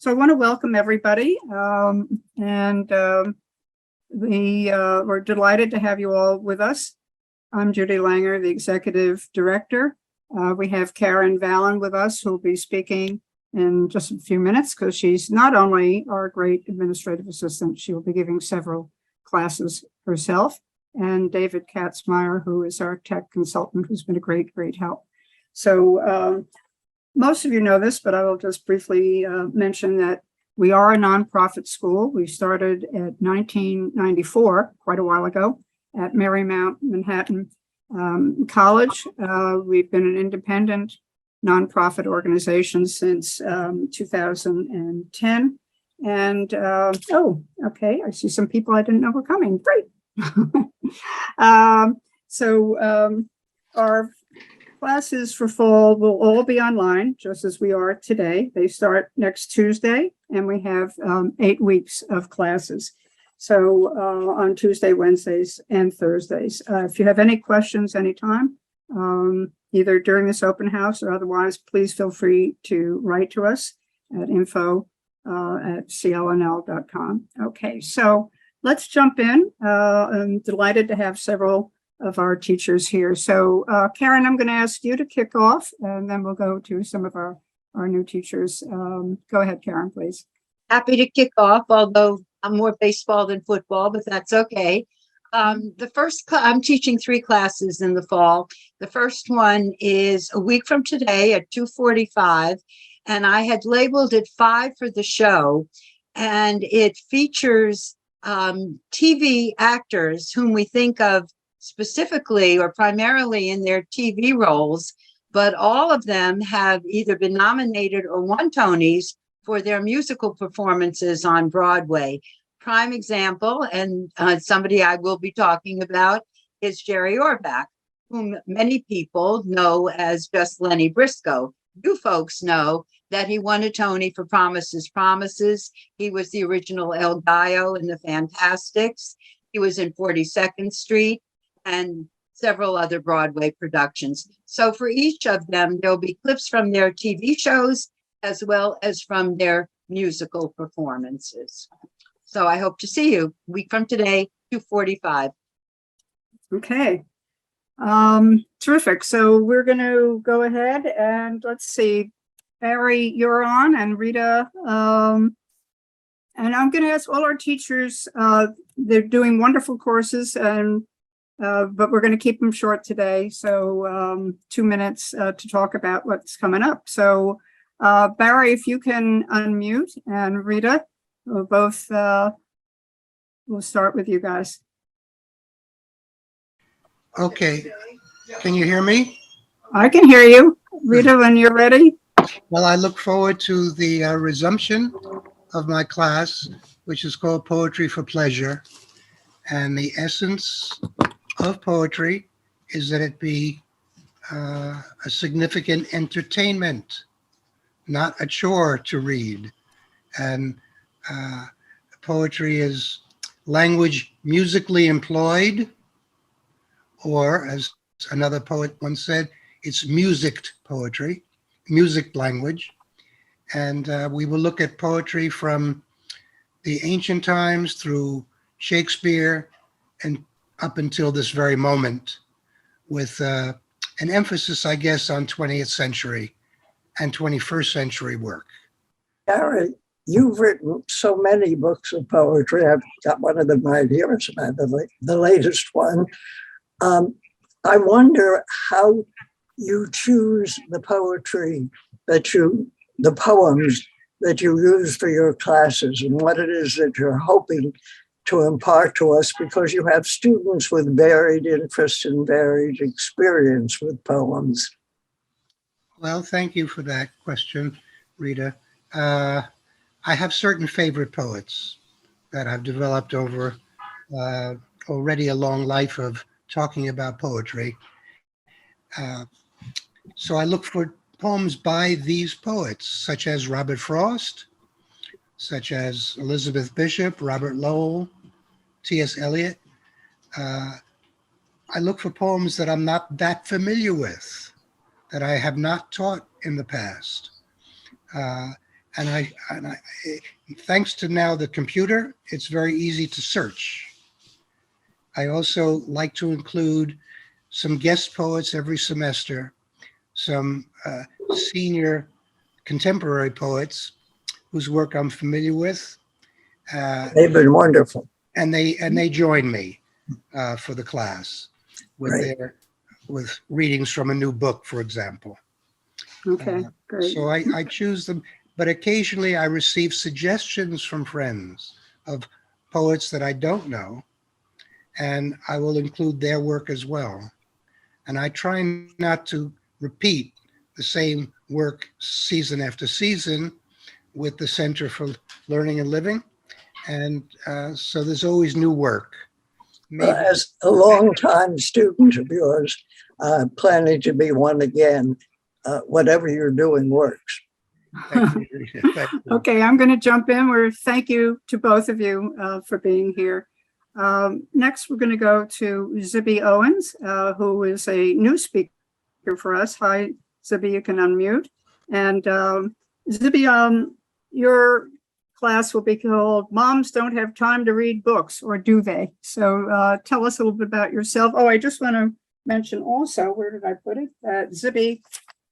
So I want to welcome everybody, we're delighted to have you all with us. I'm Judy Langer, the Executive Director. We have Karen Vallon with us, who will be speaking in just a few minutes because she's not only our great administrative assistant, she will be giving several classes herself, and David Katzmeyer, who is our tech consultant, who's been a great help. So most of you know this, but I will just briefly mention that we are a nonprofit school. We started at 1994, quite a while ago, at Marymount Manhattan College. We've been an independent nonprofit organization since 2010. And okay, I see some people I didn't know were coming. Great. Our classes for fall will all be online, just as we are today. They start next Tuesday, and we have 8 weeks of classes. So on Tuesday, Wednesdays, and Thursdays. If you have any questions anytime, either during this open house or otherwise, please feel free to write to us at info@clnl.com. Okay, so let's jump in. I'm delighted to have several of our teachers here. So Karen, I'm going to ask you to kick off, and then we'll go to some of our new teachers. Go ahead, Karen, please. Happy to kick off, although I'm more baseball than football, but that's okay. I'm teaching 3 classes in the fall. The first one is a week from today at 2:45, and I had labeled it 5 for the show, and it features TV actors whom we think of specifically or primarily in their TV roles, but all of them have either been nominated or won Tonys for their musical performances on Broadway. Prime example, and somebody I will be talking about, is Jerry Orbach, whom many people know as just Lenny Briscoe. You folks know that he won a Tony for Promises, Promises. He was the original El Gallo in the Fantastics. He was in 42nd Street and several other Broadway productions. So for each of them, there'll be clips from their TV shows as well as from their musical performances. So I hope to see you week from today, 2:45. Okay. Terrific. So we're going to go ahead and let's see. Barry, you're on, and Rita. And I'm going to ask all our teachers, they're doing wonderful courses, and but we're going to keep them short today. So 2 minutes to talk about what's coming up. So Barry, if you can unmute, and Rita, we'll both, we'll start with you guys. Okay. Can you hear me? I can hear you. Rita, when you're ready. Well, I look forward to the resumption of my class, which is called Poetry for Pleasure. And the essence of poetry is that it be a significant entertainment, not a chore to read. And poetry is language musically employed, or as another poet once said, it's musicked poetry, music language. And we will look at poetry from the ancient times through Shakespeare and up until this very moment, with an emphasis, I guess, on 20th century and 21st century work. Gary, you've written so many books of poetry. I've got one of them right here, the latest one. I wonder how you choose the poems that you use for your classes, and what it is that you're hoping to impart to us, because you have students with varied interests and varied experience with poems. Well, thank you for that question, Rita. I have certain favorite poets that I've developed over already a long life of talking about poetry. So I look for poems by these poets, such as Robert Frost, such as Elizabeth Bishop, Robert Lowell, T.S. Eliot. I look for poems that I'm not that familiar with, that I have not taught in the past. and thanks to now the computer, it's very easy to search. I also like to include some guest poets every semester, some senior contemporary poets whose work I'm familiar with. They've been wonderful. And they join me for the class with Great. with readings from a new book, for example. Okay, great. So I choose them, but occasionally I receive suggestions from friends of poets that I don't know, and I will include their work as well. And I try not to repeat the same work season after season with the Center for Learning and Living. And so there's always new work. Maybe, As a longtime student of yours, planning to be one again, whatever you're doing works. thank you. Thank you. Okay, I'm going to jump in. Thank you to both of you for being here. Next, we're going to go to Zibby Owens, who is a new speaker for us. Hi, Zibby, you can unmute. And Zibby, your class will be called Moms Don't Have Time to Read Books, or Do They? So tell us a little bit about yourself. Oh, I just want to mention also, where did I put it? That Zibby,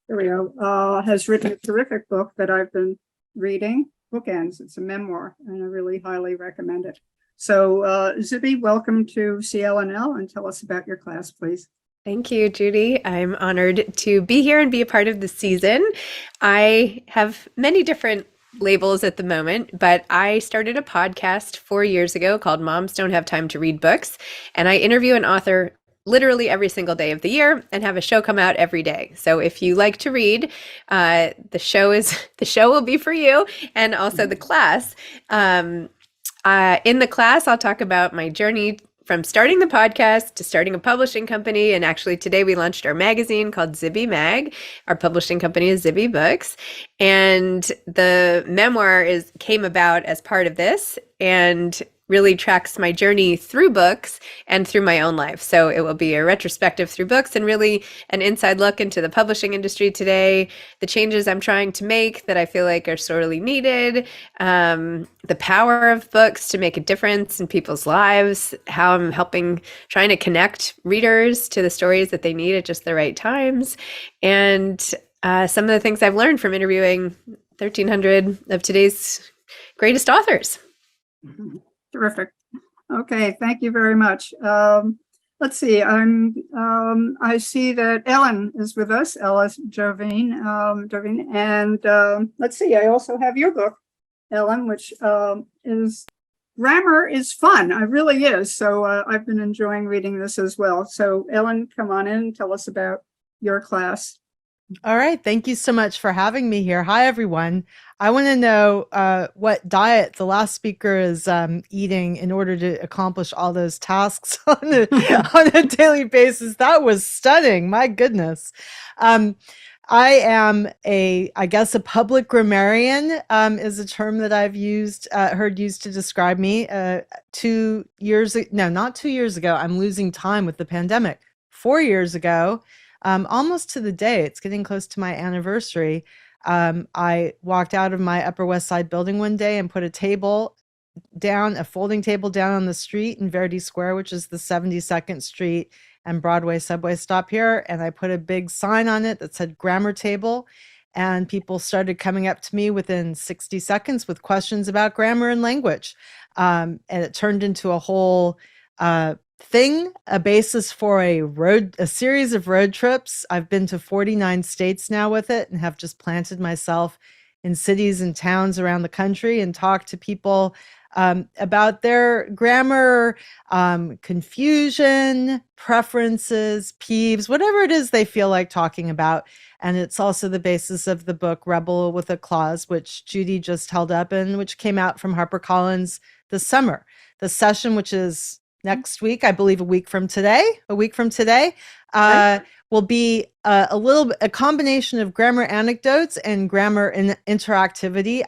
there we go, has written a terrific book that I've been reading, Bookends. It's a memoir, and I really highly recommend it. So Zibby, welcome to CLNL, and tell us about your class, please. Thank you, Judy. I'm honored to be here and be a part of the season. I have many different labels at the moment, but I started a podcast 4 years ago called Moms Don't Have Time to Read Books, and I interview an author literally every single day of the year and have a show come out every day. So if you like to read, the show will be for you, and also the class. In the class, I'll talk about my journey from starting the podcast to starting a publishing company. And actually today we launched our magazine called Zibby Mag. Our publishing company is Zibby Books. And the memoir came about as part of this and really tracks my journey through books and through my own life. So it will be a retrospective through books and really an inside look into the publishing industry today, the changes I'm trying to make that I feel like are sorely needed, the power of books to make a difference in people's lives, how I'm trying to connect readers to the stories that they need at just the right times, and some of the things I've learned from interviewing 1,300 of today's greatest authors. Terrific. Okay, thank you very much. Let's see. I see that Ellen is with us, Ella Jovine, and let's see. I also have your book, Ellen, which is grammar is fun. It really is. So I've been enjoying reading this as well. So Ellen, come on in and tell us about your class. All right. Thank you so much for having me here. Hi, everyone. I want to know what diet the last speaker is eating in order to accomplish all those tasks on a daily basis. That was stunning. My goodness. I am I guess a public grammarian is a term that I've heard used to describe me. 2 years, no, not 2 years ago. I'm losing time with the pandemic. 4 years ago, almost to the day, it's getting close to my anniversary. I walked out of my Upper West Side building one day and put a folding table down on the street in Verdi Square, which is the 72nd Street and Broadway subway stop here. And I put a big sign on it that said grammar table. And people started coming up to me within 60 seconds with questions about grammar and language. And it turned into a whole thing, a basis for a series of road trips. I've been to 49 states now with it and have just planted myself in cities and towns around the country and talked to people about their grammar, confusion, preferences, peeves, whatever it is they feel like talking about. And it's also the basis of the book Rebel with a Clause, which Judy just held up and which came out from HarperCollins this summer. The session, which is next week, I believe a week from today, will be a combination of grammar anecdotes and grammar interactivity.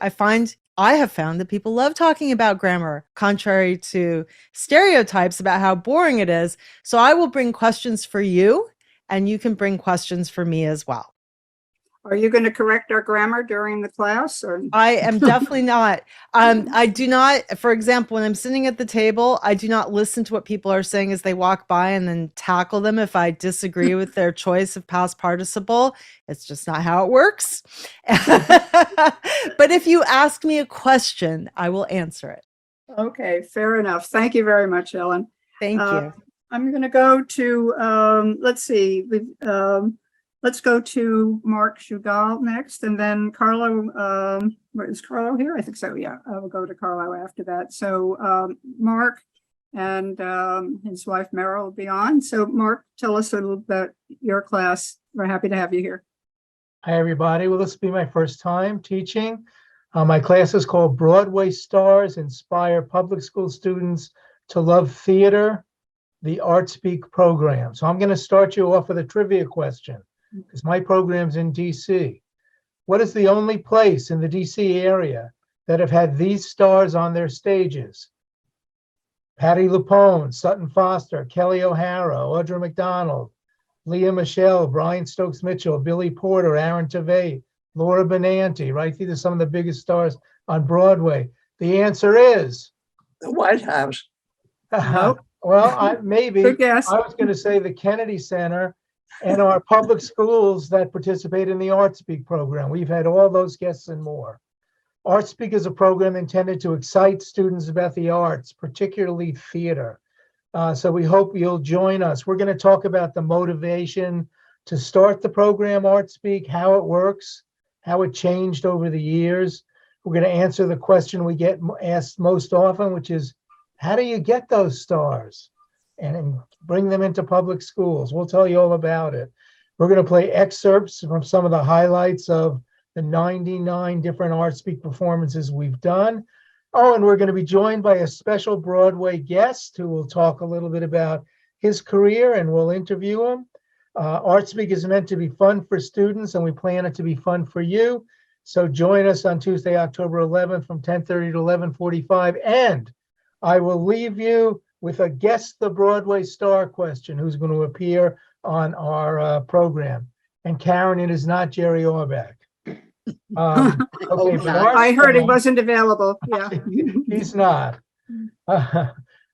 I have found that people love talking about grammar, contrary to stereotypes about how boring it is. So I will bring questions for you, and you can bring questions for me as well. Are you going to correct our grammar during the class or? I am definitely not. I do not, for example, when I'm sitting at the table, I do not listen to what people are saying as they walk by and then tackle them if I disagree with their choice of past participle. It's just not how it works. But if you ask me a question, I will answer it. Okay, fair enough. Thank you very much, Ellen. Thank you. I'm going to go to, let's see, let's go to Mark Shugal next, and then Carlo, is Carlo here? I think so, yeah. I will go to Carlo after that. So Mark and his wife Meryl will be on. So Mark, tell us a little about your class. We're happy to have you here. Hi, everybody. Well, this will be my first time teaching. My class is called Broadway Stars Inspire Public School Students to Love Theater, the ArtSpeak program. So I'm going to start you off with a trivia question, because my program's in DC. What is the only place in the DC area that have had these stars on their stages? Patti LuPone, Sutton Foster, Kelly O'Hara, Audra McDonald, Leah Michelle, Brian Stokes Mitchell, Billy Porter, Aaron Tveit, Laura Benanti, right? These are some of the biggest stars on Broadway. The answer is The White House. Nope. well, maybe. Good guess. I was going to say the Kennedy Center and our public schools that participate in the ArtSpeak program. We've had all those guests and more. ArtSpeak is a program intended to excite students about the arts, particularly theater. So we hope you'll join us. We're going to talk about the motivation to start the program ArtSpeak, how it works, how it changed over the years. We're going to answer the question we get asked most often, which is, how do you get those stars and bring them into public schools? We'll tell you all about it. We're going to play excerpts from some of the highlights of the 99 different ArtSpeak performances we've done. Oh, and we're going to be joined by a special Broadway guest who will talk a little bit about his career, and we'll interview him. ArtSpeak is meant to be fun for students, and we plan it to be fun for you. So join us on Tuesday, October 11th from 10:30 to 11:45. And I will leave you with a Guess the Broadway Star question who's going to appear on our program. And Karen, it is not Jerry Orbach. Okay, but I heard he wasn't available. Yeah. he's not.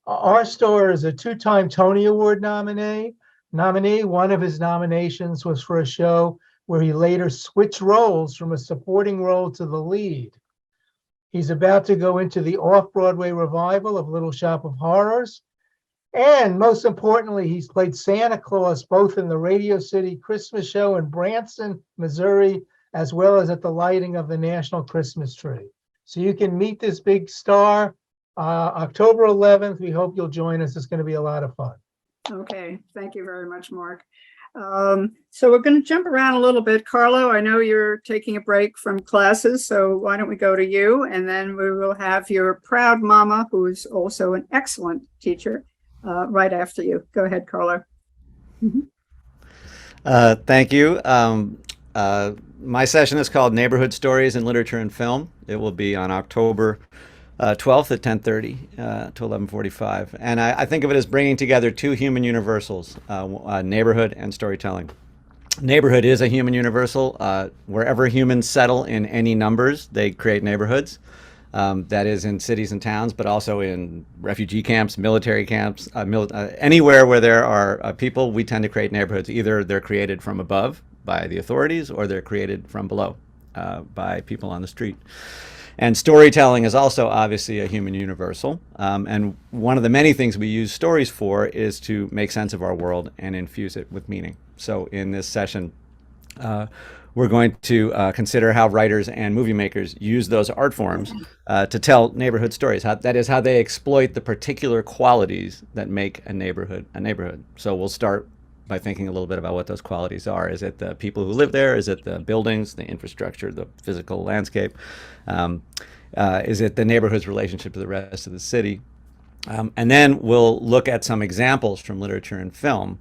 Our star is a two-time Tony Award nominee. One of his nominations was for a show where he later switched roles from a supporting role to the lead. He's about to go into the off-Broadway revival of Little Shop of Horrors. And most importantly, he's played Santa Claus both in the Radio City Christmas show in Branson, Missouri, as well as at the lighting of the National Christmas tree. So you can meet this big star October 11th. We hope you'll join us. It's going to be a lot of fun. Okay, thank you very much, Mark. So we're going to jump around a little bit. Carlo, I know you're taking a break from classes, so why don't we go to you? And then we will have your proud mama, who is also an excellent teacher, right after you. Go ahead, Carlo. Thank you. My session is called Neighborhood Stories in Literature and Film. It will be on October 12th at 10:30 to 11:45. And I think of it as bringing together two human universals, neighborhood and storytelling. Neighborhood is a human universal. Wherever humans settle in any numbers, they create neighborhoods. That is in cities and towns, but also in refugee camps, military camps, anywhere where there are people, we tend to create neighborhoods. Either they're created from above by the authorities, or they're created from below by people on the street. And storytelling is also obviously a human universal. And one of the many things we use stories for is to make sense of our world and infuse it with meaning. So in this session, we're going to consider how writers and movie makers use those art forms to tell neighborhood stories. That is how they exploit the particular qualities that make a neighborhood a neighborhood. So we'll start by thinking a little bit about what those qualities are. Is it the people who live there? Is it the buildings, the infrastructure, the physical landscape? Is it the neighborhood's relationship to the rest of the city? And then we'll look at some examples from literature and film,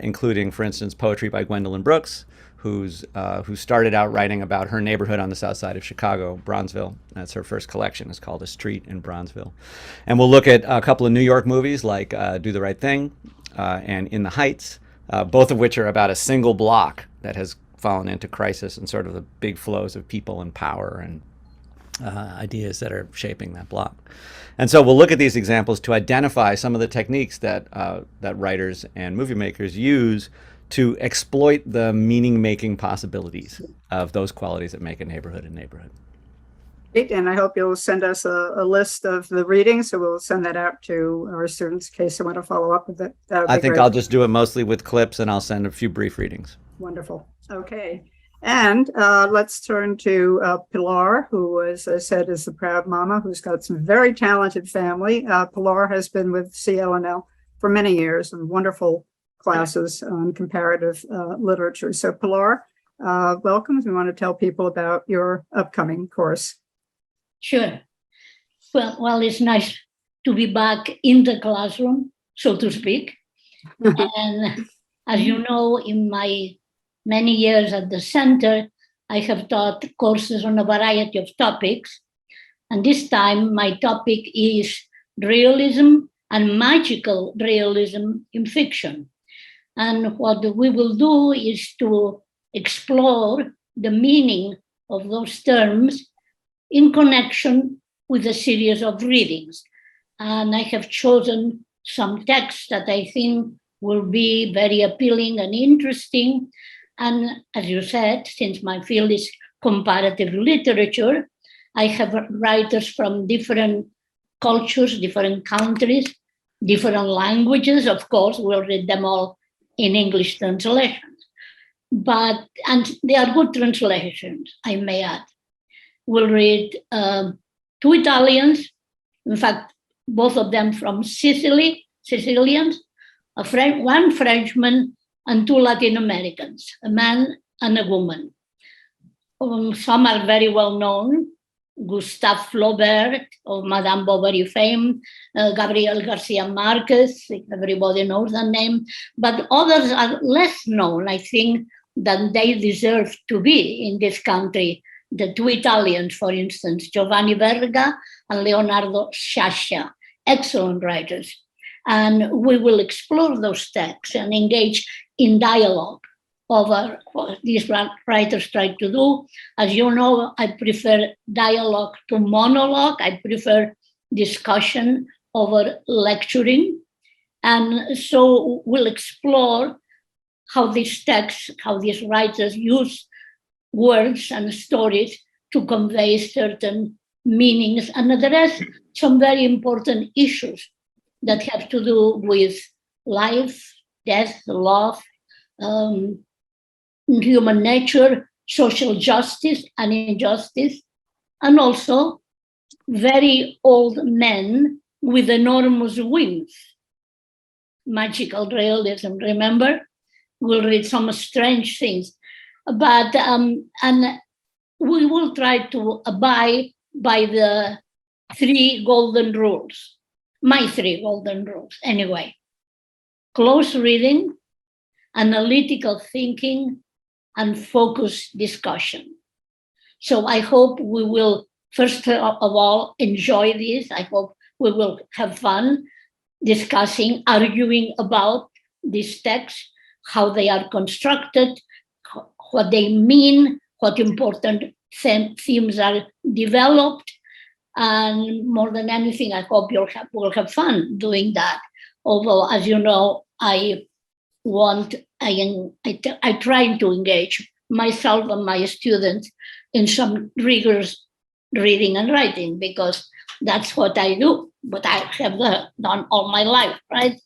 including, for instance, poetry by Gwendolyn Brooks, who started out writing about her neighborhood on the south side of Chicago, Bronzeville. That's her first collection. It's called A Street in Bronzeville. And we'll look at a couple of New York movies like Do the Right Thing and In the Heights, both of which are about a single block that has fallen into crisis and sort of the big flows of people and power and ideas that are shaping that block. And so we'll look at these examples to identify some of the techniques that that writers and movie makers use to exploit the meaning-making possibilities of those qualities that make a neighborhood a neighborhood. Great, and I hope you'll send us a list of the readings, so we'll send that out to our students in case they want to follow up with it. That would I be think great. I'll just do it mostly with clips, and I'll send a few brief readings. Wonderful. Okay. And let's turn to Pilar, who, as I said, is the proud mama who's got some very talented family. Pilar has been with CLNL for many years and wonderful classes on comparative literature. So Pilar, welcome. We want to tell people about your upcoming course. Sure. Well, it's nice to be back in the classroom, so to speak. And as you know, in my many years at the center, I have taught courses on a variety of topics. And this time, my topic is realism and magical realism in fiction. And what we will do is to explore the meaning of those terms in connection with a series of readings. And I have chosen some texts that I think will be very appealing and interesting. And as you said, since my field is comparative literature, I have writers from different cultures, different countries, different languages. Of course, we'll read them all in English translations. And they are good translations, I may add. We'll read two Italians, in fact, both of them from Sicily, Sicilians, one Frenchman, and two Latin Americans, a man and a woman. Some are very well known, Gustave Flaubert of Madame Bovary fame, Gabriel Garcia Marquez, everybody knows that name, but others are less known, I think, than they deserve to be in this country. The two Italians, for instance, Giovanni Verga and Leonardo Sciascia, excellent writers. And we will explore those texts and engage in dialogue over what these writers try to do. As you know, I prefer dialogue to monologue. I prefer discussion over lecturing. And so we'll explore how these texts, how these writers use words and stories to convey certain meanings and address some very important issues that have to do with life, death, love, human nature, social justice and injustice, and also very old men with enormous wings. Magical realism, remember? We'll read some strange things. But and we will try to abide by the three golden rules, my three golden rules anyway. Close reading, analytical thinking, and focused discussion. So I hope we will, first of all, enjoy this. I hope we will have fun discussing, arguing about these texts, how they are constructed, what they mean, what important themes are developed. And more than anything, I hope we'll have fun doing that. Although, as you know, I try to engage myself and my students in some rigorous reading and writing, because that's what I do, what I have done all my life, right?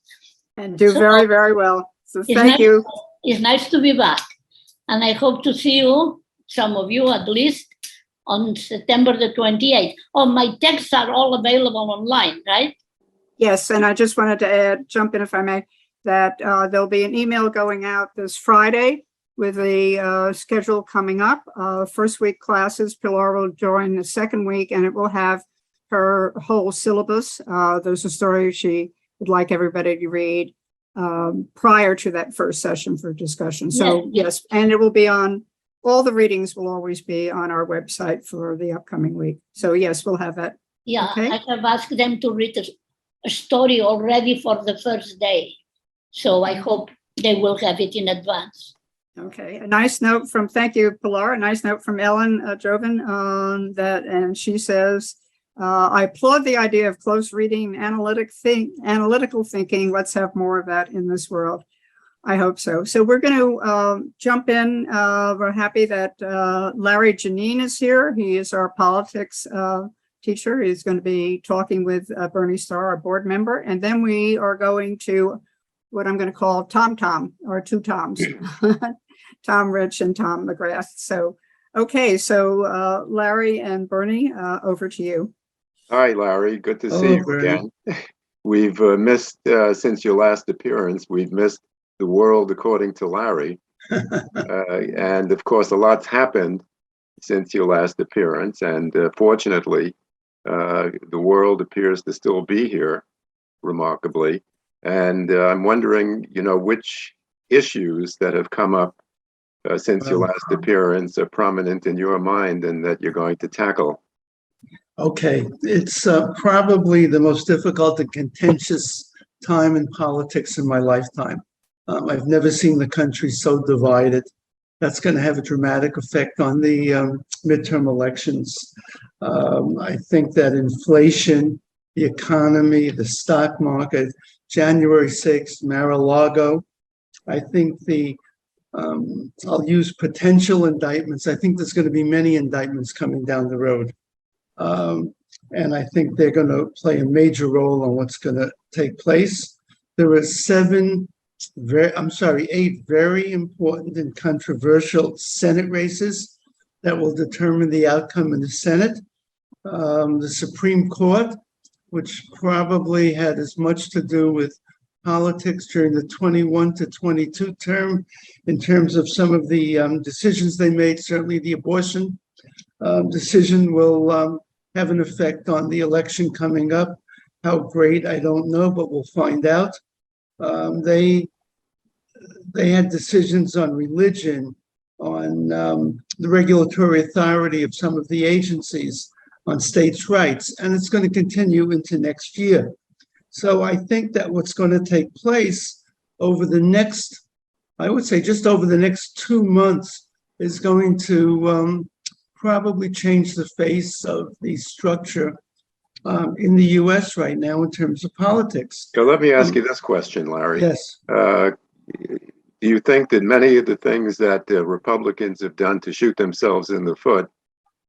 And do very, very well. So It's thank you. It's nice to be back. And I hope to see you, some of you at least, on September the 28th. Oh, my texts are all available online, right? Yes, and I just wanted to jump in if I may, that there'll be an email going out this Friday with the schedule coming up. First week classes, Pilar will join the second week, and it will have her whole syllabus. There's a story she would like everybody to read prior to that first session for discussion. So yes, and it will be on, all the readings will always be on our website for the upcoming week. So yes, we'll have that. Yeah, Okay. I have asked them to read a story already for the first day. So I hope they will have it in advance. Okay, a nice note from, thank you, Pilar, a nice note from Ellen Joven on that, and she says, I applaud the idea of close reading, analytical thinking. Let's have more of that in this world. I hope so. So we're going to jump in. We're happy that Larry Janine is here. He is our politics teacher. He's going to be talking with Bernie Starr, our board member, and then we are going to what I'm going to call Tom, or two Toms. Tom Rich and Tom McGrath. So, okay, so Larry and Bernie, over to you. Hi, Larry. Good to see Hello, you Bernie. again. We've missed, since your last appearance, we've missed the world according to Larry. And of course, a lot's happened since your last appearance. And fortunately, the world appears to still be here, remarkably. And I'm wondering, which issues that have come up since your last appearance are prominent in your mind and that you're going to tackle. Okay, it's probably the most difficult and contentious time in politics in my lifetime. I've never seen the country so divided. That's going to have a dramatic effect on the midterm elections. I think that inflation, the economy, the stock market, January 6th, Mar-a-Lago, I think I'll use potential indictments. I think there's going to be many indictments coming down the road. And I think they're going to play a major role on what's going to take place. There are 8 very important and controversial Senate races that will determine the outcome in the Senate. The Supreme Court, which probably had as much to do with politics during the 21 to 22 term in terms of some of the decisions they made. Certainly the abortion decision will have an effect on the election coming up. How great, I don't know, but we'll find out. They had decisions on religion, on the regulatory authority of some of the agencies, on states' rights, and it's going to continue into next year. So I think that what's going to take place over the next, I would say just over the next 2 months, is going to probably change the face of the structure in the US right now in terms of politics. So let me ask you this question, Larry. Yes. Do you think that many of the things that Republicans have done to shoot themselves in the foot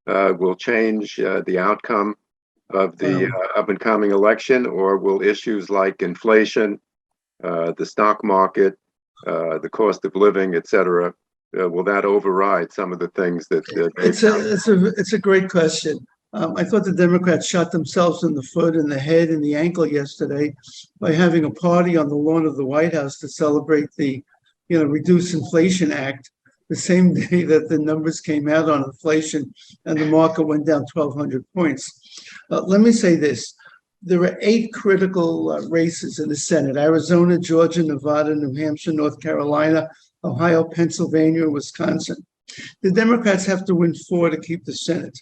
will change the outcome of the up and coming election, or will issues like inflation, the stock market, the cost of living, et cetera, will that override some of the things that It's a great question. I thought the Democrats shot themselves in the foot and the head and the ankle yesterday by having a party on the lawn of the White House to celebrate the, Reduce Inflation Act, the same day that the numbers came out on inflation and the market went down 1,200 points. Let me say this. There are 8 critical races in the Senate: Arizona, Georgia, Nevada, New Hampshire, North Carolina, Ohio, Pennsylvania, and Wisconsin. The Democrats have to win 4 to keep the Senate.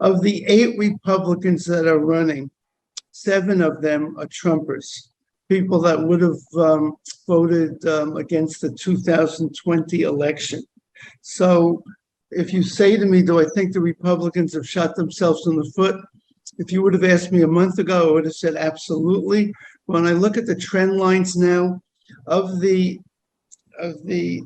Of the 8 Republicans that are running, 7 of them are Trumpers, people that would have voted against the 2020 election. So if you say to me, do I think the Republicans have shot themselves in the foot? If you would have asked me a month ago, I would have said absolutely. When I look at the trend lines now, of the 8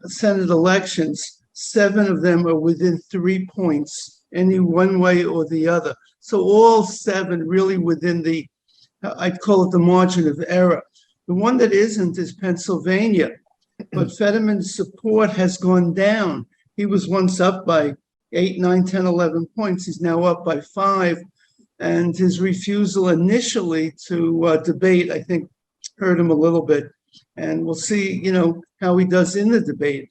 Senate elections, 7 of them are within 3 points, any one way or the other. So all 7 really within the, I'd call it the margin of error. The one that isn't is Pennsylvania, but Fetterman's support has gone down. He was once up by 8, 9, 10, 11 points. He's now up by 5. And his refusal initially to debate, I think, hurt him a little bit. And we'll see, how he does in the debate.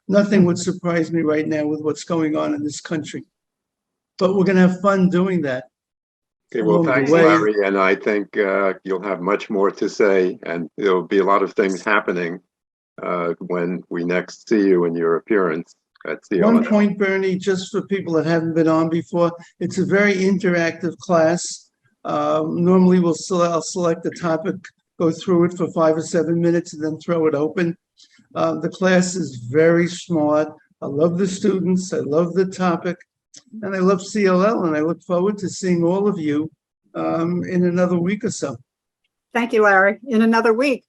Nothing would surprise me right now with what's going on in this country. But we're going to have fun doing that. Okay, well, along the thanks, way. Larry. And I think you'll have much more to say, and there'll be a lot of things happening when we next see you in your appearance at One CLN. point, Bernie, just for people that haven't been on before, it's a very interactive class. Normally I'll select a topic go through it for 5 or 7 minutes and then throw it open. The class is very smart. I love the students. I love the topic. And I love CLL. And I look forward to seeing all of you in another week or so. Thank you, Larry. In another week.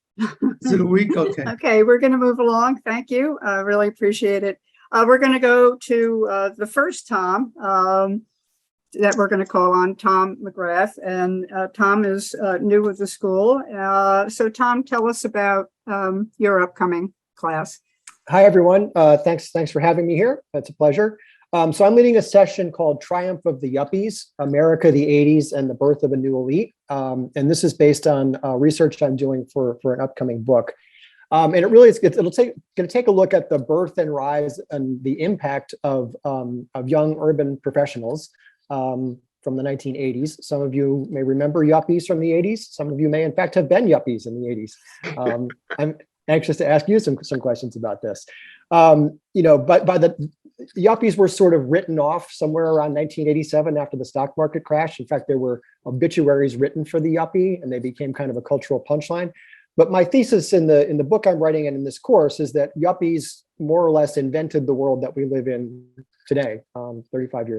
Is it a week? Okay. Okay, we're going to move along. Thank you. I really appreciate it. We're going to go to the first Tom that we're going to call on, Tom McGrath. And Tom is new with the school. So Tom, tell us about your upcoming class. Hi, everyone. Thanks for having me here. That's a pleasure. So I'm leading a session called Triumph of the Yuppies, America, the 80s, and the Birth of a New Elite. And this is based on research I'm doing for an upcoming book. And it really is, going to take a look at the birth and rise and the impact of young urban professionals from the 1980s. Some of you may remember yuppies from the 80s. Some of you may, in fact, have been yuppies in the 80s. I'm anxious to ask you some questions about this. But by the yuppies were sort of written off somewhere around 1987 after the stock market crash. In fact, there were obituaries written for the yuppie, and they became kind of a cultural punchline. But my thesis in the book I'm writing and in this course is that yuppies more or less invented the world that we live in today, 35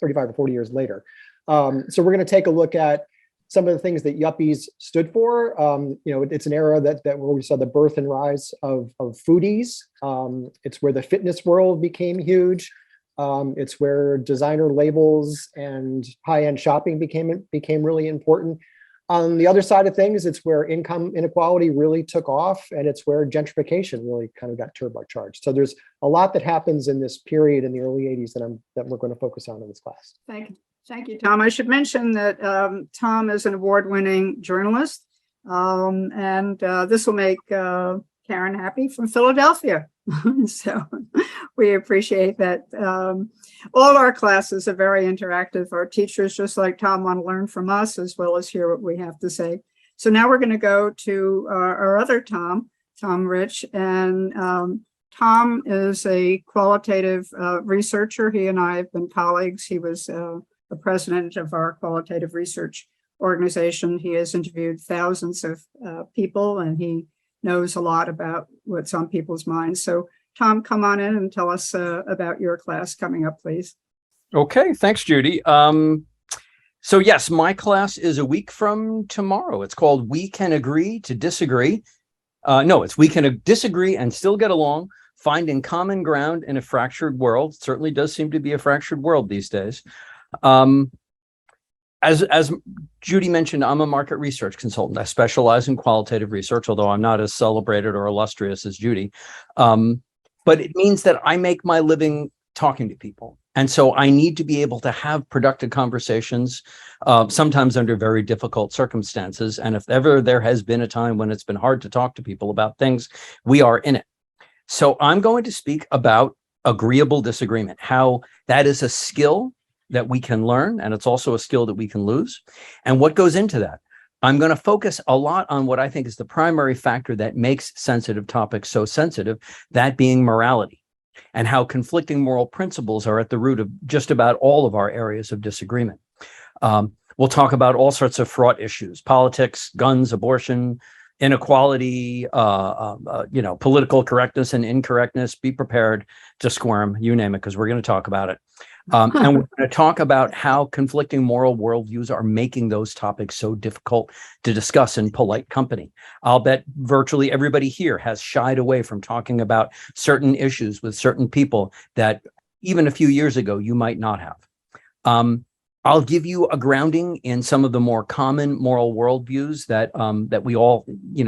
or 40 years later. So we're going to take a look at some of the things that yuppies stood for. It's an era that where we saw the birth and rise of foodies. It's where the fitness world became huge. It's where designer labels and high-end shopping became really important. On the other side of things, it's where income inequality really took off, and it's where gentrification really kind of got turbocharged. So there's a lot that happens in this period in the early 80s that we're going to focus on in this class. Thank you, Tom. I should mention that Tom is an award-winning journalist, and this will make Karen happy from Philadelphia. So we appreciate that. All our classes are very interactive. Our teachers, just like Tom, want to learn from us as well as hear what we have to say. So now we're going to go to our other Tom Rich, and Tom is a qualitative researcher. He and I have been colleagues. He was the president of our qualitative research organization. He has interviewed thousands of people, and he knows a lot about what's on people's minds. So Tom, come on in and tell us about your class coming up, please. Okay, thanks, Judy. So yes, my class is a week from tomorrow. It's called We Can Agree to Disagree. No, it's We Can Disagree and Still Get Along, Finding Common Ground in a Fractured World. It certainly does seem to be a fractured world these days. As Judy mentioned, I'm a market research consultant. I specialize in qualitative research, although I'm not as celebrated or illustrious as Judy. But it means that I make my living talking to people. And so I need to be able to have productive conversations, sometimes under very difficult circumstances. And if ever there has been a time when it's been hard to talk to people about things, we are in it. So I'm going to speak about agreeable disagreement, how that is a skill that we can learn, and it's also a skill that we can lose, and what goes into that. I'm going to focus a lot on what I think is the primary factor that makes sensitive topics so sensitive, that being morality, and how conflicting moral principles are at the root of just about all of our areas of disagreement. We'll talk about all sorts of fraught issues: politics, guns, abortion, inequality, political correctness and incorrectness. Be prepared to squirm, you name it, because we're going to talk about it. And we're going to talk about how conflicting moral worldviews are making those topics so difficult to discuss in polite company. I'll bet virtually everybody here has shied away from talking about certain issues with certain people that even a few years ago you might not have. I'll give you a grounding in some of the more common moral worldviews that we all,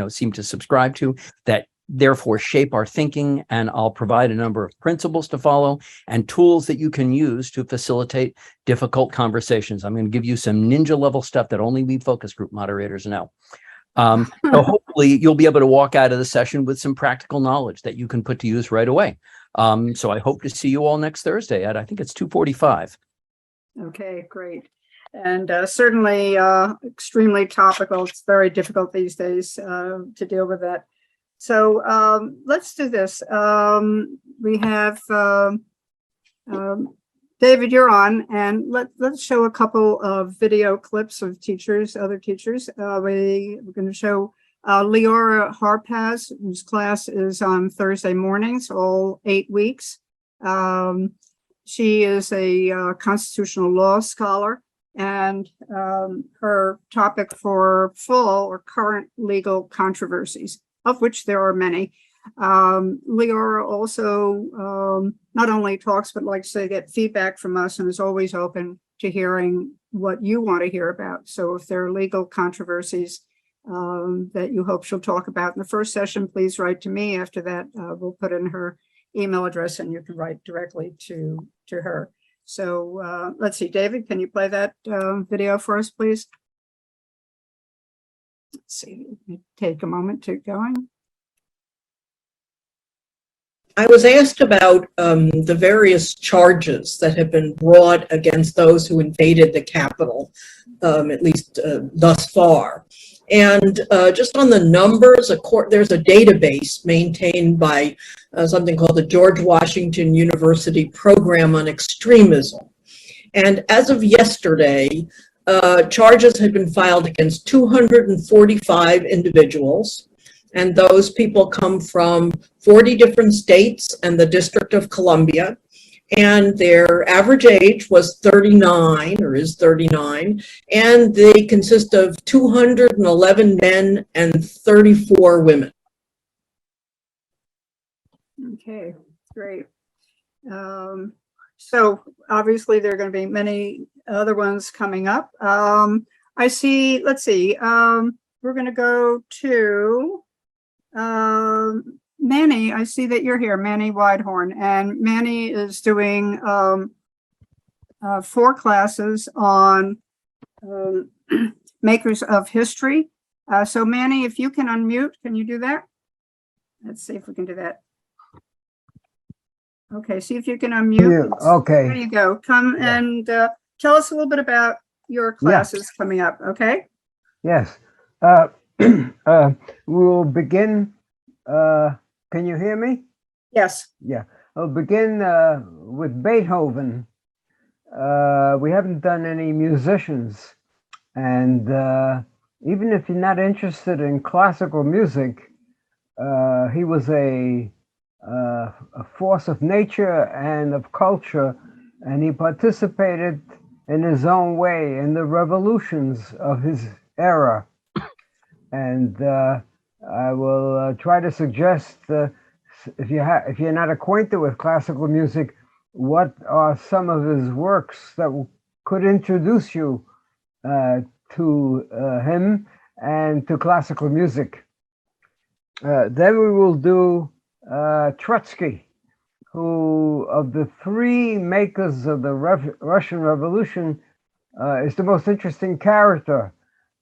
seem to subscribe to, that therefore shape our thinking, and I'll provide a number of principles to follow and tools that you can use to facilitate difficult conversations. I'm going to give you some ninja level stuff that only we focus group moderators know. So hopefully you'll be able to walk out of the session with some practical knowledge that you can put to use right away. So I hope to see you all next Thursday at, I think it's 2:45. Okay, great. And certainly extremely topical. It's very difficult these days to deal with that. So let's do this. We have David, you're on, and let's show a couple of video clips of other teachers. We're going to show Leora Harpaz, whose class is on Thursday mornings, all 8 weeks. She is a constitutional law scholar, and her topic for fall or current legal controversies, of which there are many. Leora also not only talks, but likes to get feedback from us and is always open to hearing what you want to hear about. So if there are legal controversies that you hope she'll talk about in the first session, please write to me. After that, we'll put in her email address and you can write directly to her. So let's see, David, can you play that video for us, please? Let's see, let me take a moment to get going. I was asked about the various charges that have been brought against those who invaded the Capitol, at least thus far. And just on the numbers, there's a database maintained by something called the George Washington University Program on Extremism. And as of yesterday, charges had been filed against 245 individuals. And those people come from 40 different states and the District of Columbia. And their average age was 39 or is 39. And they consist of 211 men and 34 women. Okay, great. So obviously there are going to be many other ones coming up. I see, let's see, we're going to go to Manny. I see that you're here, Manny Widehorn, and Manny is doing 4 classes on makers of history. So Manny, if you can unmute, can you do that? Let's see if we can do that. Okay, see if you can unmute. Okay. There you go. Come and tell us a little bit about your classes coming up, okay? Yes. We'll begin. Can you hear me? Yes. Yeah. We'll begin with Beethoven. We haven't done any musicians. And even if you're not interested in classical music, he was a force of nature and of culture, and he participated in his own way in the revolutions of his era. And I will try to suggest, if you're not acquainted with classical music, what are some of his works that could introduce you to him and to classical music. Then we will do Trotsky, who of the 3 makers of the Russian Revolution is the most interesting character,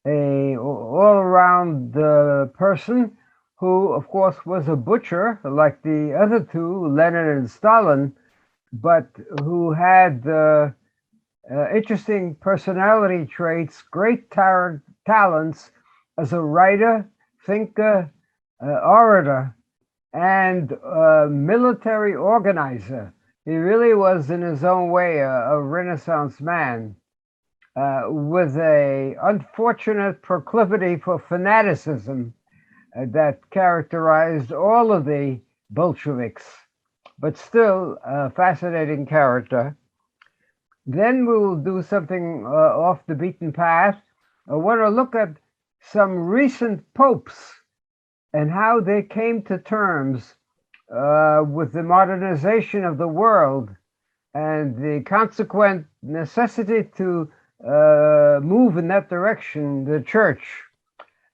a all-around person who, of course, was a butcher like the other 2, Lenin and Stalin, but who had interesting personality traits, great talents as a writer, thinker, orator, and military organizer. He really was, in his own way, a Renaissance man with a unfortunate proclivity for fanaticism that characterized all of the Bolsheviks, but still a fascinating character. Then we will do something off the beaten path. I want to look at some recent popes and how they came to terms with the modernization of the world and the consequent necessity to move in that direction, the church.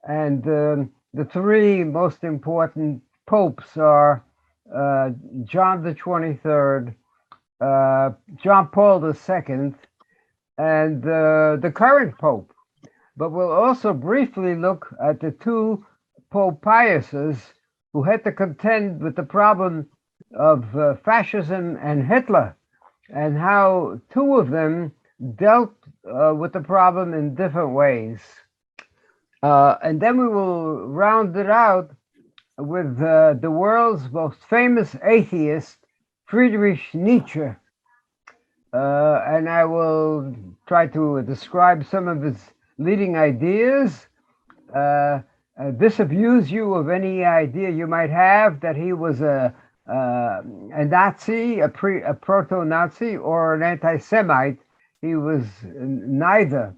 And the 3 most important popes are John the 23rd, John Paul II, and the current pope. But we'll also briefly look at the 2 Pope Piuses who had to contend with the problem of fascism and Hitler, and how 2 of them dealt with the problem in different ways. And then we will round it out with the world's most famous atheist, Friedrich Nietzsche. And I will try to describe some of his leading ideas. disabuse you of any idea you might have that he was a Nazi, a proto-Nazi, or an anti-Semite. He was neither.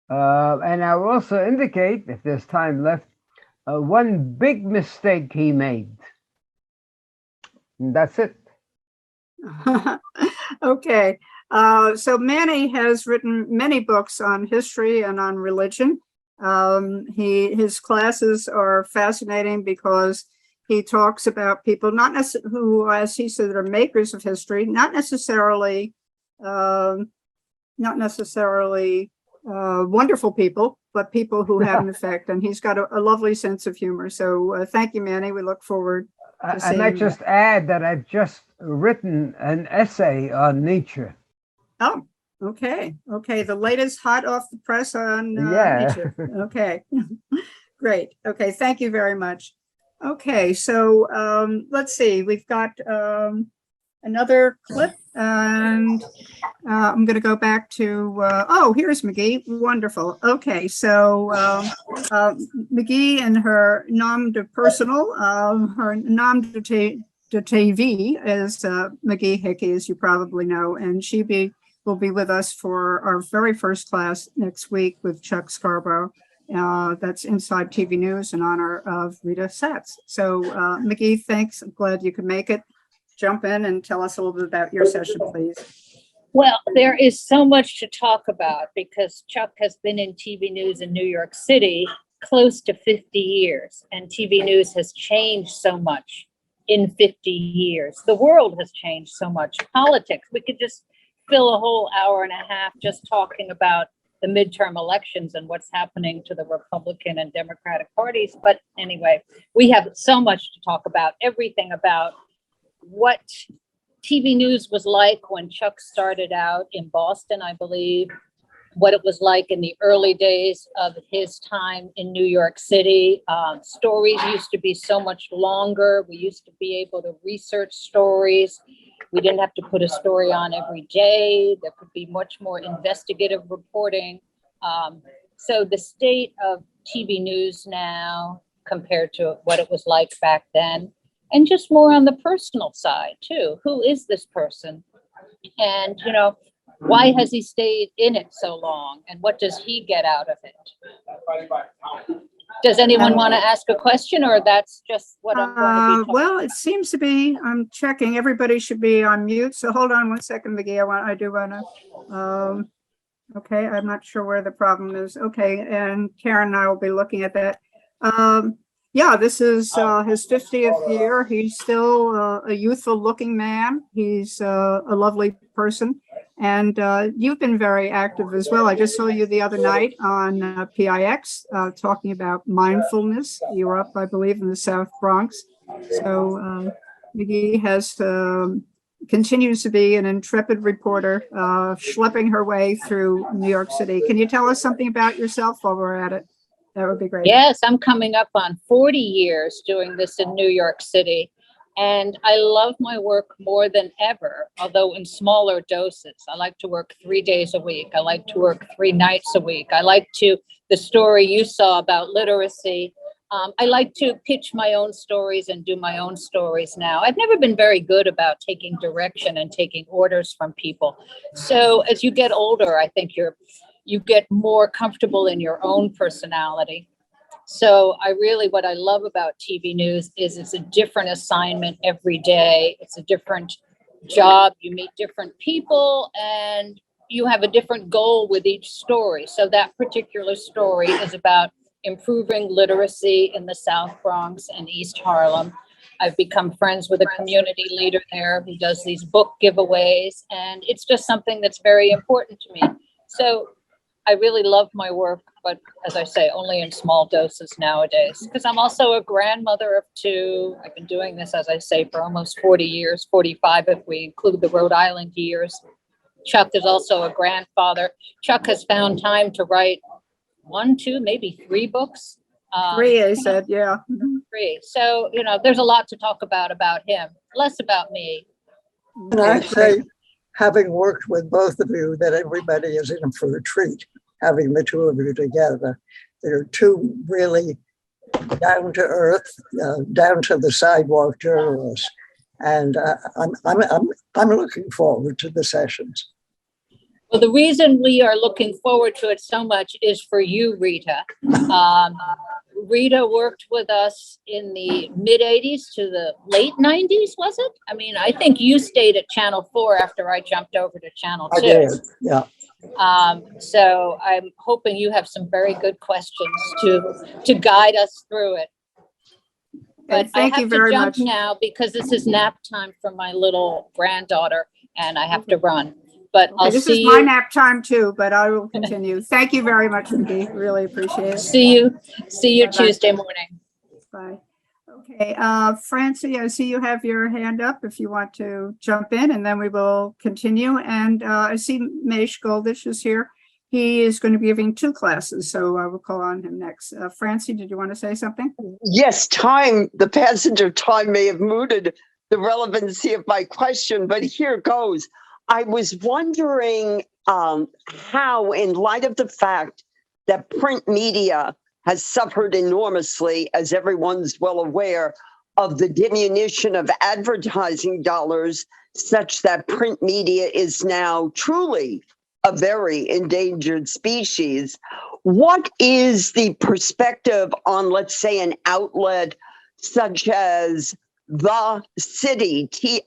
And I will also indicate, if there's time left, one big mistake he made. And that's it. Okay. So Manny has written many books on history and on religion. His classes are fascinating because he talks about people who, as he said, are makers of history, not necessarily wonderful people, but people who have an effect. And he's got a lovely sense of humor. So thank you, Manny. We look forward to I seeing might you. just add that I've just written an essay on Nietzsche. Oh, okay. Okay. The latest hot off the press on Yeah. Nietzsche. Okay. Great. Okay. Thank you very much. Okay. So let's see. We've got another clip, and I'm going to go back to, oh, here's McGee. Wonderful. Okay. So McGee and her nom de personal, her nom de TV is McGee Hickey, as you probably know, and she will be with us for our very first class next week with Chuck Scarborough. That's Inside TV News in honor of Rita Satz. So McGee, thanks. I'm glad you could make it. Jump in and tell us a little bit about your session, please. Well, there is so much to talk about because Chuck has been in TV news in New York City close to 50 years, and TV news has changed so much in 50 years. The world has changed so much. Politics, we could just fill a whole hour and a half just talking about the midterm elections and what's happening to the Republican and Democratic parties. But anyway, we have so much to talk about, everything about what TV news was like when Chuck started out in Boston, I believe, what it was like in the early days of his time in New York City. Stories used to be so much longer. We used to be able to research stories. We didn't have to put a story on every day. There could be much more investigative reporting. So the state of TV news now compared to what it was like back then, and just more on the personal side too. Who is this person? And, you know, why has he stayed in it so long? And what does he get out of it? Does anyone want to ask a question, or that's just what I'm going to be Well, it seems to be, I'm checking, everybody should be on mute. So hold on one second, McGee. I do want to, okay, I'm not sure where the problem is. Okay, and Karen and I will be looking at that. Yeah, this is his 50th year. He's still a youthful looking man. He's a lovely person. And you've been very active as well. I just saw you the other night on PIX talking about mindfulness. You were up, I believe, in the South Bronx. So McGee has continues to be an intrepid reporter, schlepping her way through New York City. Can you tell us something about yourself while we're at it? That would be great. Yes, I'm coming up on 40 years doing this in New York City. And I love my work more than ever, although in smaller doses. I like to work 3 days a week. I like to work 3 nights a week. I like to, the story you saw about literacy, I like to pitch my own stories and do my own stories now. I've never been very good about taking direction and taking orders from people. So as you get older, I think you get more comfortable in your own personality. So what I love about TV news is it's a different assignment every day. It's a different job. You meet different people and you have a different goal with each story. So that particular story is about improving literacy in the South Bronx and East Harlem. I've become friends with a community leader there who does these book giveaways, and it's just something that's very important to me. So I really love my work, but as I say, only in small doses nowadays, because I'm also a grandmother of 2. I've been doing this, as I say, for almost 40 years, 45 if we include the Rhode Island years. Chuck is also a grandfather. Chuck has found time to write 1, 2, maybe 3 books. 3, I said, yeah. 3. So, there's a lot to talk about him, less about me. And I say, having worked with both of you, that everybody is in for a treat, having the 2 of you together. There are 2 really down to earth, down to the sidewalk journalists. And I'm looking forward to the sessions. Well, the reason we are looking forward to it so much is for you, Rita. Rita worked with us in the mid 80s to the late 90s, was it? I mean, I think you stayed at Channel 4 after I jumped over to Channel 2. I did, yeah. So I'm hoping you have some very good questions to guide us through it. But Thank I you have very to jump much. now because this is nap time for my little granddaughter and I have to run. But I'll This see is my you. nap time too, but I will continue. Thank you very much, Vicky. Really appreciate it. See you Bye-bye. Tuesday morning. Bye. Okay, Francie, I see you have your hand up if you want to jump in, and then we will continue. And I see Mesh Goldish is here. He is going to be giving 2 classes, so I will call on him next. Francie, did you want to say something? Yes, the passage of time may have mooted the relevancy of my question, but here goes. I was wondering how, in light of the fact that print media has suffered enormously, as everyone's well aware, of the diminution of advertising dollars, such that print media is now truly a very endangered species. What is the perspective on, let's say, an outlet such as The City, CITY,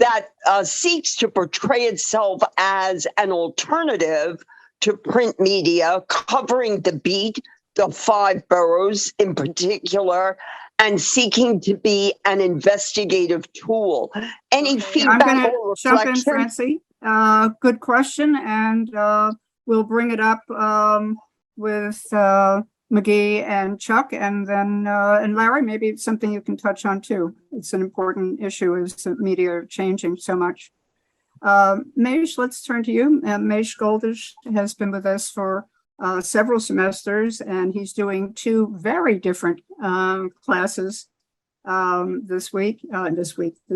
that seeks to portray itself as an alternative to print media, covering the beat, the 5 boroughs in particular, and seeking to be an investigative tool? Any I'm feedback going or to jump in, reflection? Francie. Good question, and we'll bring it up with McGee and Chuck, and then and Larry, maybe it's something you can touch on too. It's an important issue as the media are changing so much. Mesh, let's turn to you. Mesh Goldish has been with us for several semesters, and he's doing 2 very different classes this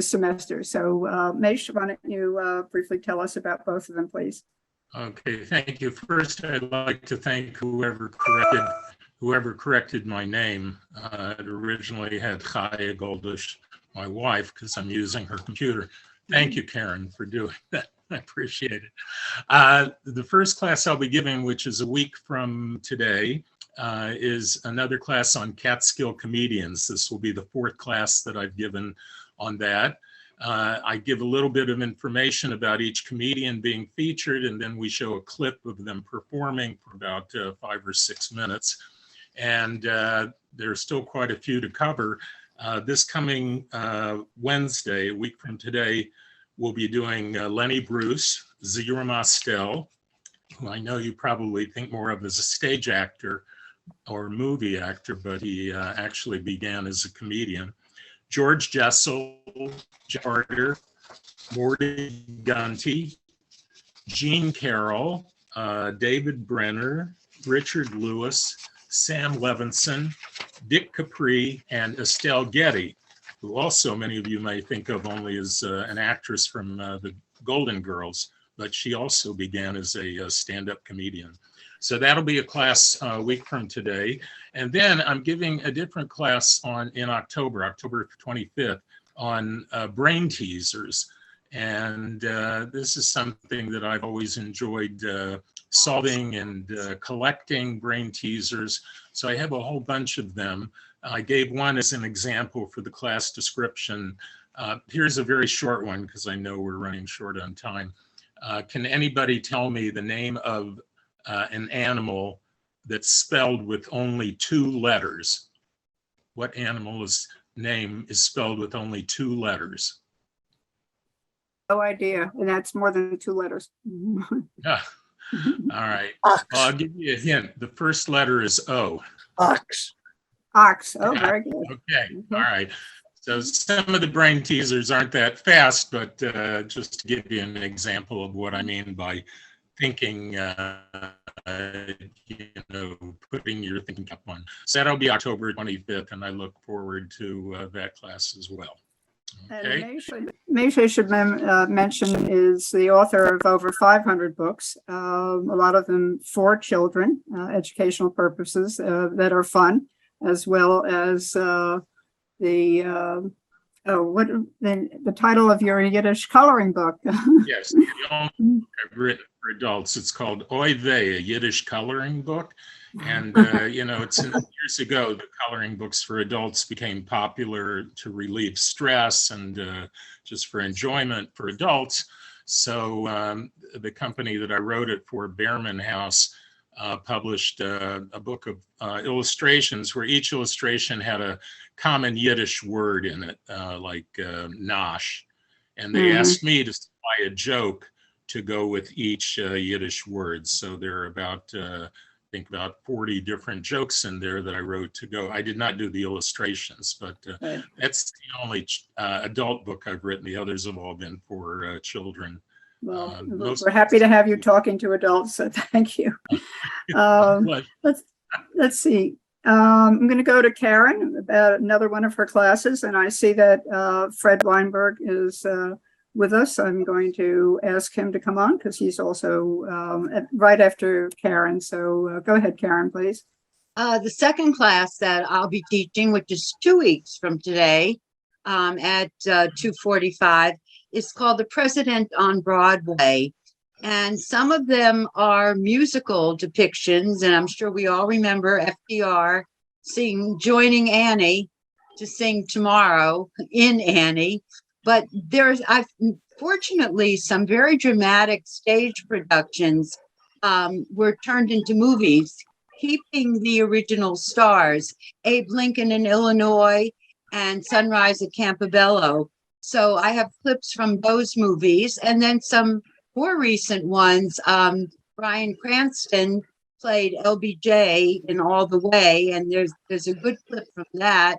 semester. So Mesh, why don't you briefly tell us about both of them, please? Okay, thank you. First, I'd like to thank whoever corrected my name. It originally had Chaya Goldish, my wife, because I'm using her computer. Thank you, Karen, for doing that. I appreciate it. The first class I'll be giving, which is a week from today, is another class on Catskill comedians. This will be the 4th class that I've given on that. I give a little bit of information about each comedian being featured, and then we show a clip of them performing for about 5 or 6 minutes. And there's still quite a few to cover. This coming Wednesday, a week from today, we'll be doing Lenny Bruce, Zira Mostel, who I know you probably think more of as a stage actor or movie actor, but he actually began as a comedian. George Jessel, Carter, Morty Gunty, Gene Carroll, David Brenner, Richard Lewis, Sam Levinson, Dick Capri, and Estelle Getty, who also many of you may think of only as an actress from the Golden Girls, but she also began as a stand-up comedian. So that'll be a class a week from today. And then I'm giving a different class in October 25th, on brain teasers. And this is something that I've always enjoyed solving and collecting brain teasers. So I have a whole bunch of them. I gave one as an example for the class description. Here's a very short one because I know we're running short on time. Can anybody tell me the name of an animal that's spelled with only 2 letters? What animal's name is spelled with only 2 letters? No idea, and that's more than 2 letters. Yeah. All right. Well, I'll give you a hint. The first letter is O. Ox. Ox. Oh, very good. Okay. All right. So some of the brain teasers aren't that fast, but just to give you an example of what I mean by thinking, putting your thinking cap on. So that'll be October 25th, and I look forward to that class as well. And Okay. Meisha should mention is the author of over 500 books, a lot of them for children, educational purposes that are fun, as well as the title of your Yiddish coloring book. Yes, the only book I've written for adults. It's called Oy Vey, a Yiddish coloring book. And, it's years ago, the coloring books for adults became popular to relieve stress and just for enjoyment for adults. So the company that I wrote it for, Behrman House, published a book of illustrations where each illustration had a common Yiddish word in it, like nosh. And they asked me to supply a joke to go with each Yiddish word. So there are about, I think about 40 different jokes in there that I wrote to go. I did not do the illustrations, but that's the only adult book I've written. The others have all been for children. Well, we're happy to have you talking to adults, so thank you. Let's see. I'm going to go to Karen about another one of her classes, and I see that Fred Weinberg is with us. I'm going to ask him to come on because he's also right after Karen. So go ahead, Karen, please. The second class that I'll be teaching, which is 2 weeks from today at 2:45, is called The President on Broadway. And some of them are musical depictions. And I'm sure we all remember FDR joining Annie to sing Tomorrow in Annie. But I've fortunately, some very dramatic stage productions were turned into movies, keeping the original stars, Abe Lincoln in Illinois and Sunrise at Campobello. So I have clips from those movies, and then some more recent ones. Bryan Cranston played LBJ in All the Way, and there's a good clip from that,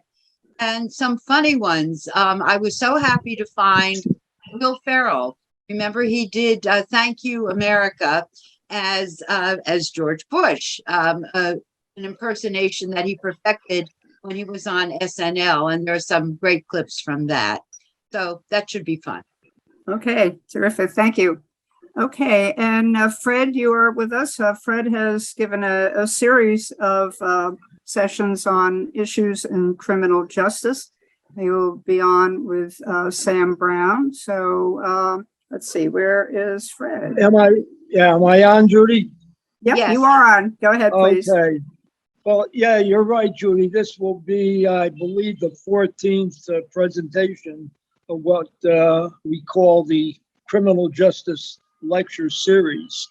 and some funny ones. I was so happy to find Will Ferrell. Remember, he did "Thank You, America" as George Bush, an impersonation that he perfected when he was on SNL, and there are some great clips from that. So that should be fun. Okay, terrific. Thank you. Okay, and Fred, you are with us. Fred has given a series of sessions on issues in criminal justice. He will be on with Sam Brown. So let's see, where is Fred? Am I on, Judy? Yep, Yes. you are on. Go ahead, please. Okay. Well, yeah, you're right, Judy. This will be, I believe, the 14th presentation of what we call the Criminal Justice Lecture Series.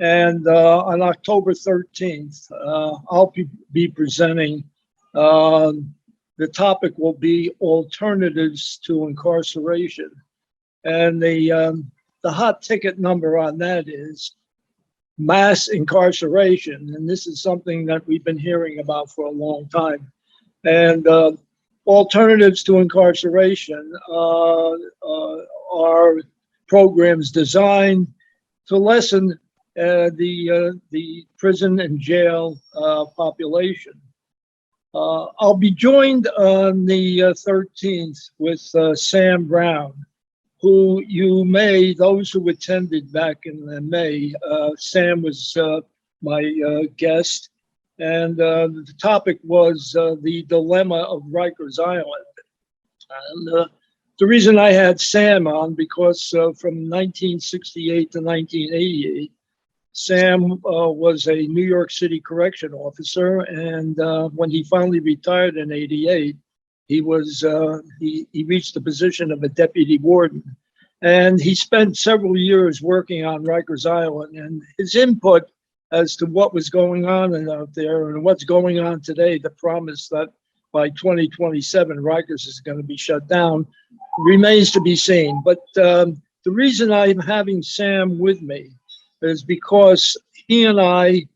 And on October 13th, I'll be presenting. The topic will be alternatives to incarceration. And the hot ticket number on that is mass incarceration. And this is something that we've been hearing about for a long time. And alternatives to incarceration are programs designed to lessen the prison and jail population. I'll be joined on the 13th with Sam Brown, who those who attended back in May, Sam was my guest, and the topic was the dilemma of Rikers Island. And the reason I had Sam on, because from 1968 to 1988, Sam was a New York City correction officer, and when he finally retired in '88, he reached the position of a deputy warden, and he spent several years working on Rikers Island. And his input as to what was going on out there and what's going on today, the promise that by 2027 Rikers is going to be shut down, remains to be seen. But the reason I'm having Sam with me is because he and I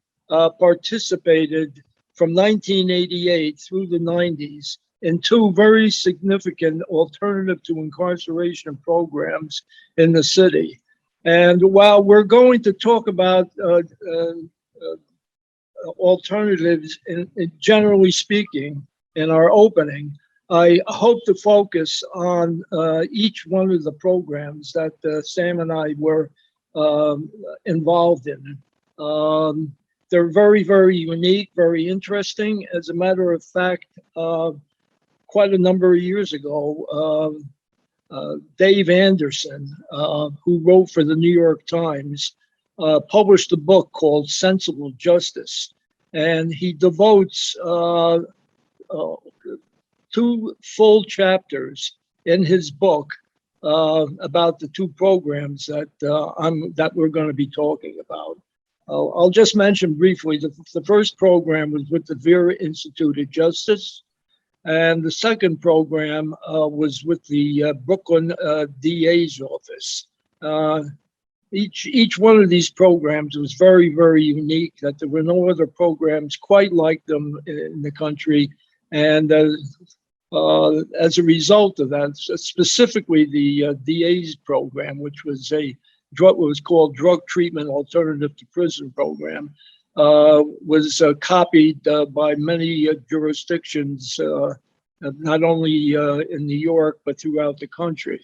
participated from 1988 through the 90s in two very significant alternative to incarceration programs in the city. And while we're going to talk about alternatives, generally speaking, in our opening, I hope to focus on each one of the programs that Sam and I were involved in. They're very, very unique, very interesting. As a matter of fact, quite a number of years ago, Dave Anderson, who wrote for the New York Times, published a book called Sensible Justice. And he devotes 2 full chapters in his book about the 2 programs that we're going to be talking about. I'll just mention briefly, the first program was with the Vera Institute of Justice, and the second program was with the Brooklyn DA's office. Each one of these programs was very, very unique, that there were no other programs quite like them in the country. And as a result of that, specifically the DA's program, which was what was called Drug Treatment Alternative to Prison program, was copied by many jurisdictions, not only in New York, but throughout the country.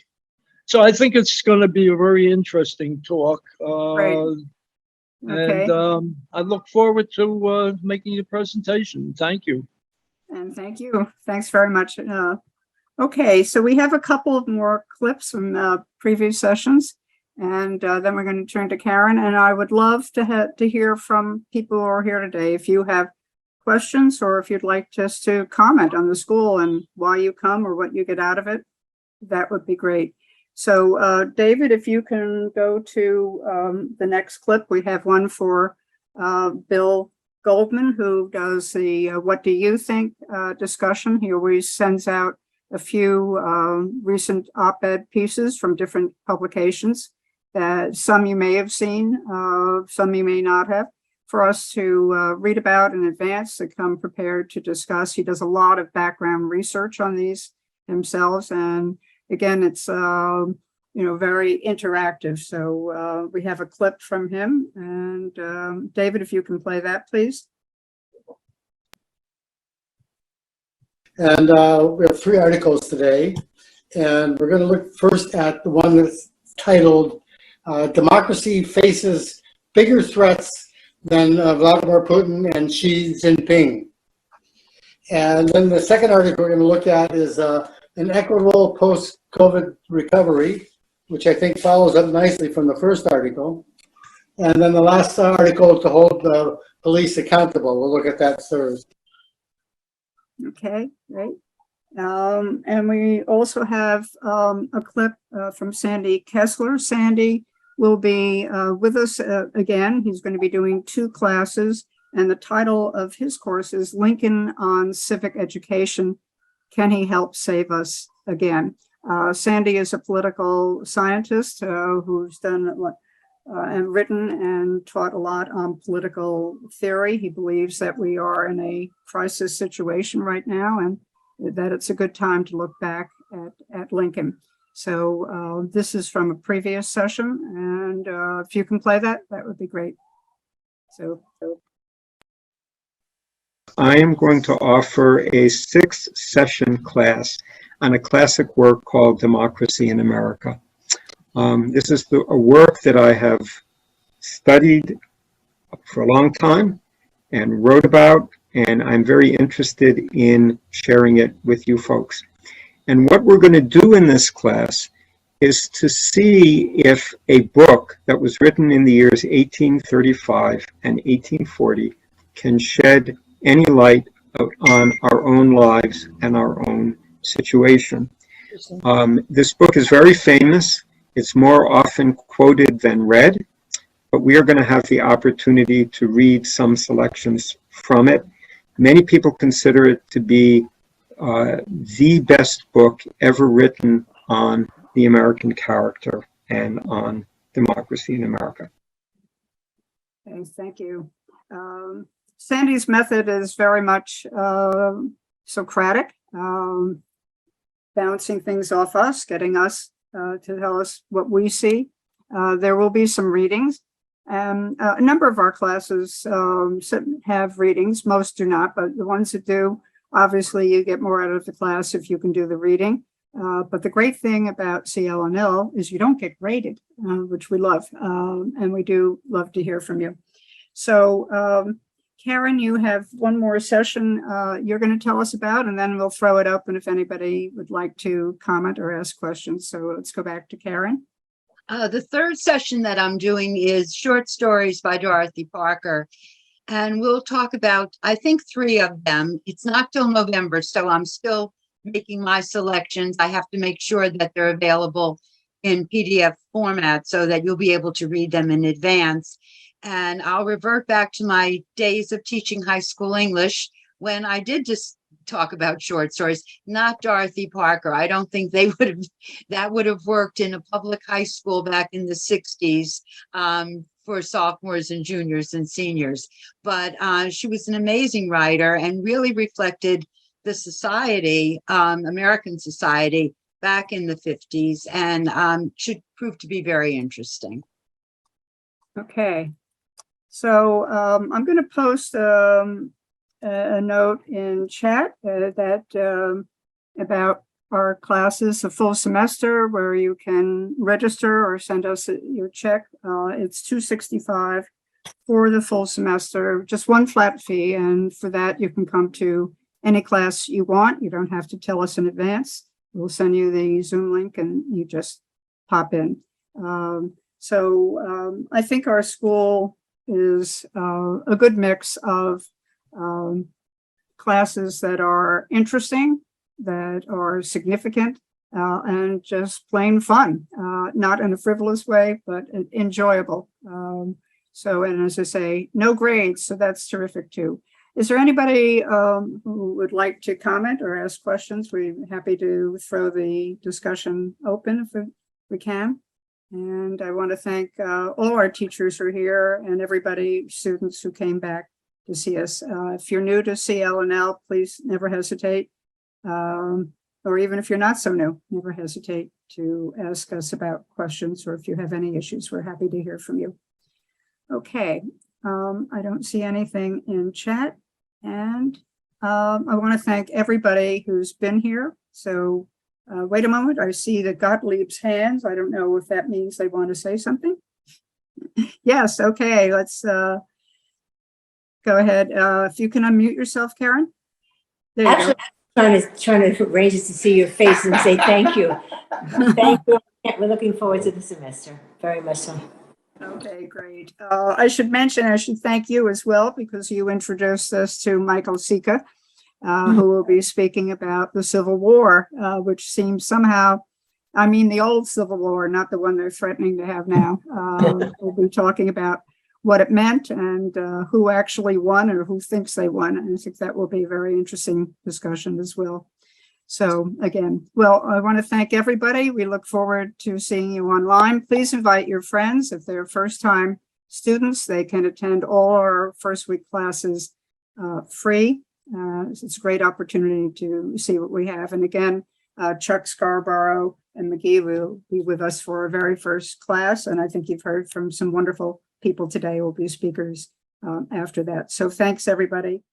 So I think it's going to be a very interesting talk. Okay. And I look forward to making the presentation. Thank you. And thank you. Thanks very much. Okay, so we have a couple of more clips from previous sessions, and then we're going to turn to Karen. And I would love to hear from people who are here today. If you have questions, or if you'd like just to comment on the school and why you come or what you get out of it, that would be great. So David, if you can go to the next clip, we have one for Bill Goldman, who does the What Do You Think discussion. He always sends out a few recent op-ed pieces from different publications. Some you may have seen, some you may not have, for us to read about in advance, to come prepared to discuss. He does a lot of background research on these themselves. And again, it's very interactive. So we have a clip from him. And David, if you can play that, please. And we have 3 articles today. And we're going to look first at the one that's titled Democracy Faces Bigger Threats Than Vladimir Putin and Xi Jinping. And then the second article we're going to look at is an equitable post-COVID recovery, which I think follows up nicely from the first article. And then the last article, to hold the police accountable. We'll look at that third. Okay, great. And we also have a clip from Sandy Kessler. Sandy will be with us again. He's going to be doing 2 classes, and the title of his course is Lincoln on Civic Education. Can he help save us again? Sandy is a political scientist who's done and written and taught a lot on political theory. He believes that we are in a crisis situation right now, and that it's a good time to look back at Lincoln. So this is from a previous session, and if you can play that, that would be great. So I am going to offer a 6-session class on a classic work called Democracy in America. This is a work that I have studied for a long time and wrote about, and I'm very interested in sharing it with you folks. And what we're going to do in this class is to see if a book that was written in the years 1835 and 1840 can shed any light on our own lives and our own situation. This book is very famous. It's more often quoted than read, but we are going to have the opportunity to read some selections from it. Many people consider it to be the best book ever written on the American character and on democracy in America. okay, thank you. Sandy's method is very much Socratic, bouncing things off us, getting us to tell us what we see. There will be some readings. A number of our classes have readings, most do not, but the ones that do Obviously, you get more out of the class if you can do the reading. But the great thing about CLNL is you don't get graded, which we love. And we do love to hear from you. So Karen, you have one more session you're going to tell us about, and then we'll throw it up. And if anybody would like to comment or ask questions. So let's go back to Karen. The third session that I'm doing is short stories by Dorothy Parker. And we'll talk about, I think, 3 of them. It's not till November, so I'm still making my selections. I have to make sure that they're available in PDF format so that you'll be able to read them in advance. And I'll revert back to my days of teaching high school English when I did just talk about short stories, not Dorothy Parker. I don't think that would have worked in a public high school back in the 60s. For sophomores and juniors and seniors. But she was an amazing writer and really reflected the society, American society back in the 50s, and should prove to be very interesting. Okay. So I'm going to post a note in chat about our classes, a full semester where you can register or send us your check. It's $265 for the full semester, just one flat fee. And for that, you can come to any class you want. You don't have to tell us in advance. We'll send you the Zoom link and you just pop in. I think our school is a good mix of classes that are interesting, that are significant, and just plain fun, not in a frivolous way, but enjoyable. And as I say, no grades, so that's terrific too. Is there anybody who would like to comment or ask questions? We're happy to throw the discussion open if we can. And I want to thank all our teachers who are here and everybody, students who came back to see us. If you're new to CLNL, please never hesitate. Or even if you're not so new, never hesitate to ask us about questions, or if you have any issues, we're happy to hear from you. Okay, I don't see anything in chat, and I want to thank everybody who's been here. So wait a moment, I see the Gottlieb's hands. I don't know if that means they want to say something. Yes, okay, let's go ahead. If you can unmute yourself, Karen. There you go. Trying to arrange to see your face and say thank you. Thank you. We're looking forward to the semester, very much so. Okay, great. I should thank you as well, because you introduced us to Michael Sika, who will be speaking about the Civil War, which seems somehow, I mean, the old Civil War, not the one they're threatening to have now. We'll be talking about what it meant and who actually won or who thinks they won. And I think that will be a very interesting discussion as well. So again, well, I want to thank everybody. We look forward to seeing you online. Please invite your friends. If they're first-time students, they can attend all our first week classes free. It's a great opportunity to see what we have. And again, Chuck Scarborough and McGee will be with us for our very first class. And I think you've heard from some wonderful people today who will be speakers after that. So thanks, everybody.